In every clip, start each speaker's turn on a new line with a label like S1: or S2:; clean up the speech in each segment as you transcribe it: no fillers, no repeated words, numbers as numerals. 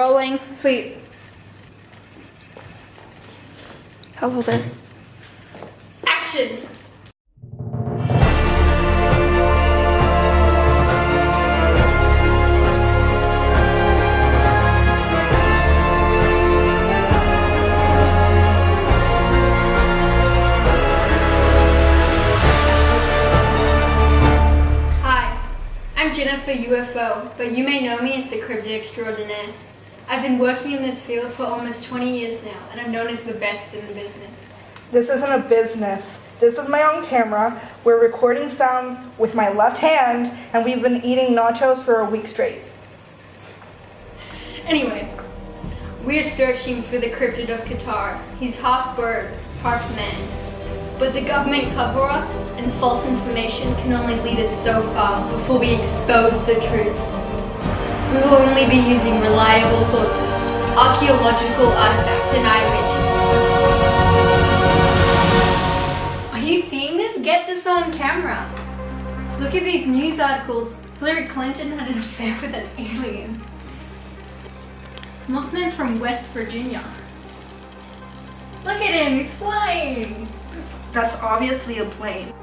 S1: Rolling.
S2: Sweet. Hello there.
S1: Action! Hi, I'm Jennifer U Efo, but you may know me as the Cryptid extraordinaire. I've been working in this field for almost 20 years now, and I'm known as the best in the business.
S2: This isn't a business. This is my own camera. We're recording sound with my left hand, and we've been eating nachos for a week straight.
S1: Anyway, we're searching for the Cryptid of Qatar. He's half bird, half man. But the government cover-ups and false information can only lead us so far before we expose the truth. We will only be using reliable sources, archaeological artifacts, and eyewitnesses. Are you seeing this? Get this on camera. Look at these news articles. Hillary Clinton had an affair with an alien. Mothman's from West Virginia. Look at him, he's flying.
S2: That's obviously a plane.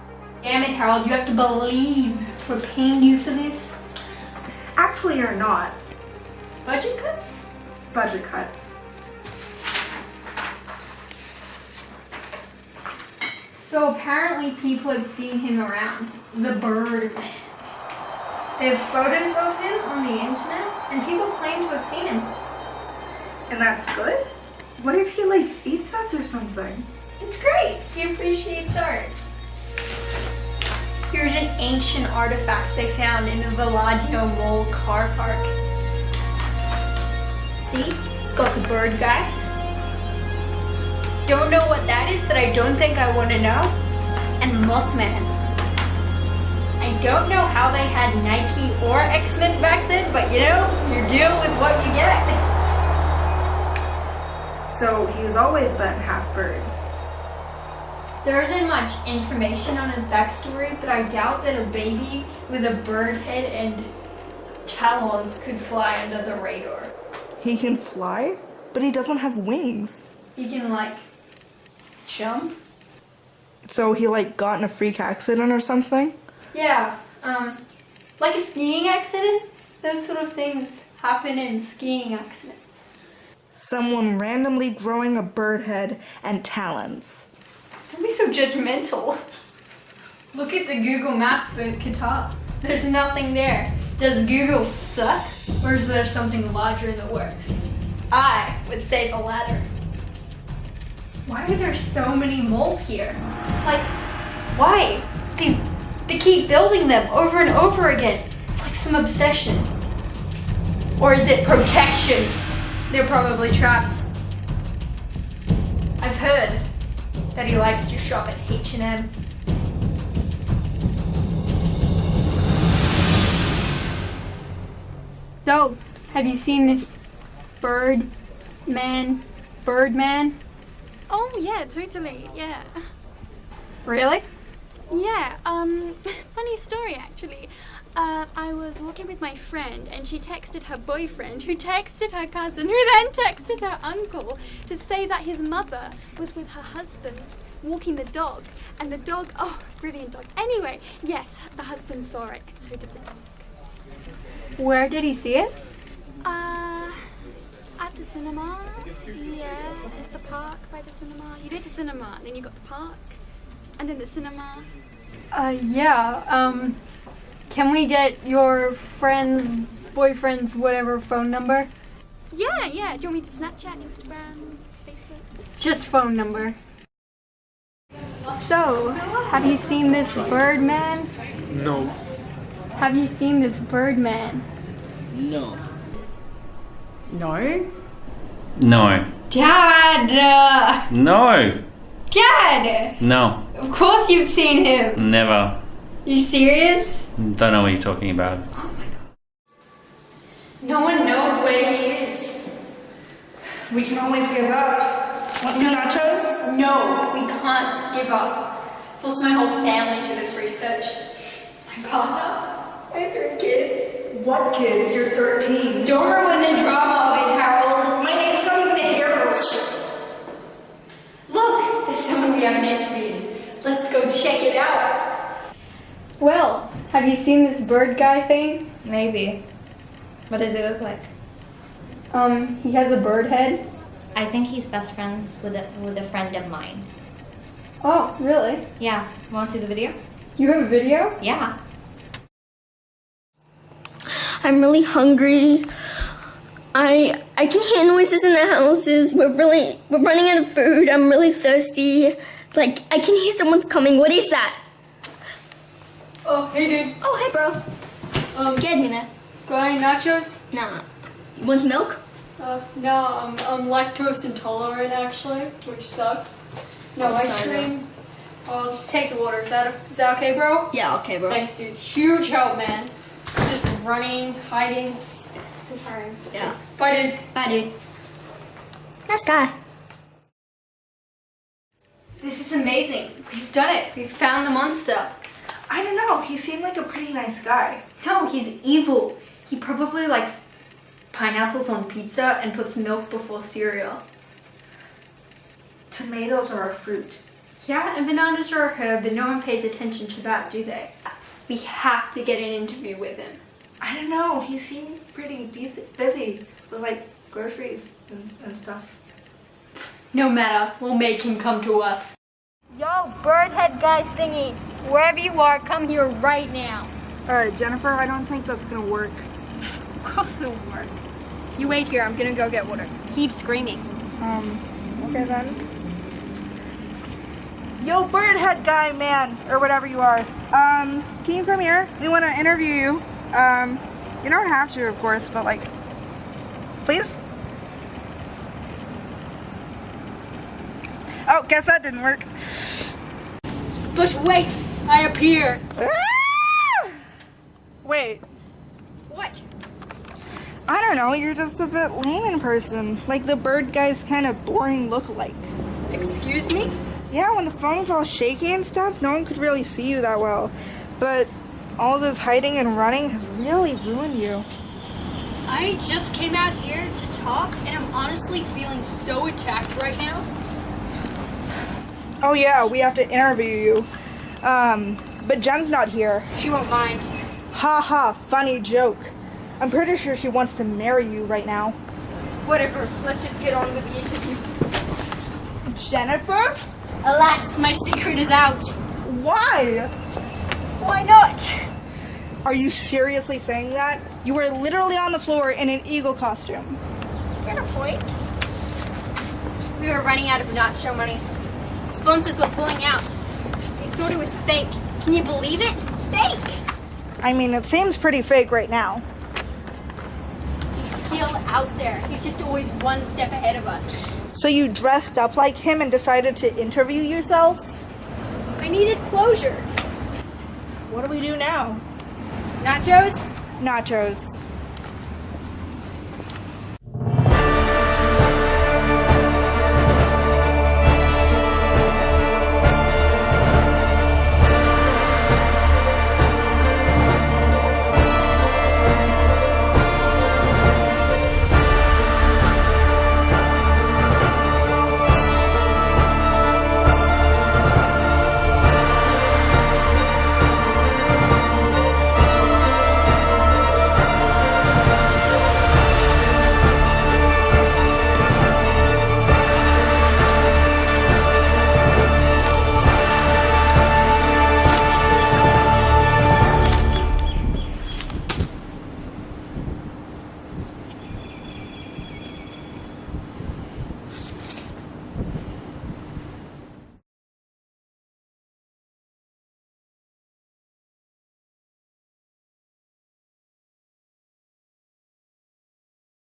S1: Damn it, Harold, you have to believe we're paying you for this.
S2: Actually, you're not.
S1: Budget cuts?
S2: Budget cuts.
S1: So apparently people have seen him around. The Bird Man. They have photos of him on the internet, and people claim to have seen him.
S2: And that's good? What if he eats us or something?
S1: It's great. He appreciates art. Here's an ancient artifact they found in the Villaggio Mall car park. See? It's got the bird guy. Don't know what that is, but I don't think I want to know. And Mothman. I don't know how they had Nike or X-Men back then, but you know, you're dealing with what you get.
S2: So he's always been half bird.
S1: There isn't much information on his backstory, but I doubt that a baby with a bird head and talons could fly under the radar.
S2: He can fly, but he doesn't have wings.
S1: He can, jump?
S2: So he, got in a freak accident or something?
S1: Yeah, like a skiing accident? Those sort of things happen in skiing accidents.
S2: Someone randomly growing a bird head and talons.
S1: Don't be so judgmental. Look at the Google Maps for Qatar. There's nothing there. Does Google suck? Or is there something larger in the works? I would say the latter. Why are there so many moles here? Why? They keep building them over and over again. It's like some obsession. Or is it protection? They're probably traps. I've heard that he likes to shop at H&M. So, have you seen this Bird Man?
S3: Oh yeah, totally, yeah.
S1: Really?
S3: Yeah, funny story actually. I was walking with my friend and she texted her boyfriend, who texted her cousin, who then texted her uncle to say that his mother was with her husband walking the dog. And the dog, oh, brilliant dog. Anyway, yes, the husband saw it, and so did the dog.
S1: Where did he see it?
S3: At the cinema. Yeah, at the park by the cinema. You did the cinema, and then you got the park, and then the cinema.
S1: Yeah, can we get your friend's, boyfriend's, whatever phone number?
S3: Yeah. Do you want me to Snapchat, Instagram, Facebook?
S1: Just phone number. So, have you seen this Bird Man?
S4: No.
S1: Have you seen this Bird Man?
S4: No.
S1: No?
S4: No.
S1: Dad!
S4: No.
S1: Dad!
S4: No.
S1: Of course you've seen him!
S4: Never.
S1: You serious?
S4: Don't know what you're talking about.
S1: Oh my god. No one knows where he is.
S2: We can always give up. Want some nachos?
S1: No, we can't give up. I've lost my whole family to this research. My partner, my 3 kids.
S2: What kids? You're 13.
S1: Don't ruin the drama of it, Harold. who we haven't interviewed. Let's go check it out. Well, have you seen this bird guy thing?
S5: Maybe. What does it look like?
S1: He has a bird head.
S5: I think he's best friends with a friend of mine.
S1: Oh, really?
S5: Yeah. Want to see the video?
S1: You have a video?
S5: Yeah.
S6: I'm really hungry. I can hear noises in the houses. We're running out of food. I'm really thirsty. Like, I can hear someone's coming. What is that?
S1: Oh, hey dude.
S6: Oh, hey, bro. Get me there.
S1: Got any nachos?
S6: Nah. You want some milk?
S1: No, I'm lactose intolerant actually, which sucks. No ice cream. I'll just take the water. Is that okay, bro?
S6: Yeah, okay, bro.
S1: Thanks, dude. Huge help, man. Just running, hiding. So tiring.
S6: Yeah.
S1: Bye, dude.
S6: Bye, dude. Nice guy.
S1: This is amazing. We've done it. We've found the monster.
S2: I don't know. He seemed like a pretty nice guy.
S1: No, he's evil. He probably likes pineapples on pizza and puts milk before cereal.
S2: Tomatoes are a fruit.
S1: Yeah, and bananas are a herb, but no one pays attention to that, do they? We have to get an interview with him.
S2: I don't know. He seemed pretty busy with like groceries and stuff.
S1: No matter, we'll make him come to us. Yo, birdhead guy thingy, wherever you are, come here right now.
S2: Alright, Jennifer, I don't think that's gonna work.
S1: Of course it'll work. You wait here, I'm gonna go get water. Keep screaming.
S2: Okay then. Yo, birdhead guy, man, or whatever you are. Can you come here? We want to interview you. You don't have to, of course, but like, please? Oh, guess that didn't work.
S1: But wait, I appear.
S2: Ah! Wait,
S1: What?
S2: I don't know, you're just a bit lame in person. Like the bird guy's kind of boring look-alike.
S1: Excuse me?
S2: Yeah, when the phone's all shaky and stuff, no one could really see you that well. But all this hiding and running has really ruined you.
S1: I just came out here to talk, and I'm honestly feeling so attacked right now.
S2: Oh yeah, we have to interview you. But Jen's not here.
S1: She won't mind.
S2: Ha ha, funny joke. I'm pretty sure she wants to marry you right now.
S1: Whatever, let's just get on with the interview.
S2: Jennifer?
S1: Alas, my secret is out.
S2: Why?
S1: Why not?
S2: Are you seriously saying that? You were literally on the floor in an eagle costume.
S1: Fair point. We were running out of nacho money. Sponsors were pulling out. They thought it was fake. Can you believe it? Fake!
S2: I mean, it seems pretty fake right now.
S1: He's still out there. He's just always one step ahead of us.
S2: So you dressed up like him and decided to interview yourself?
S1: I needed closure.
S2: What do we do now?
S1: Nachos?
S2: Nachos.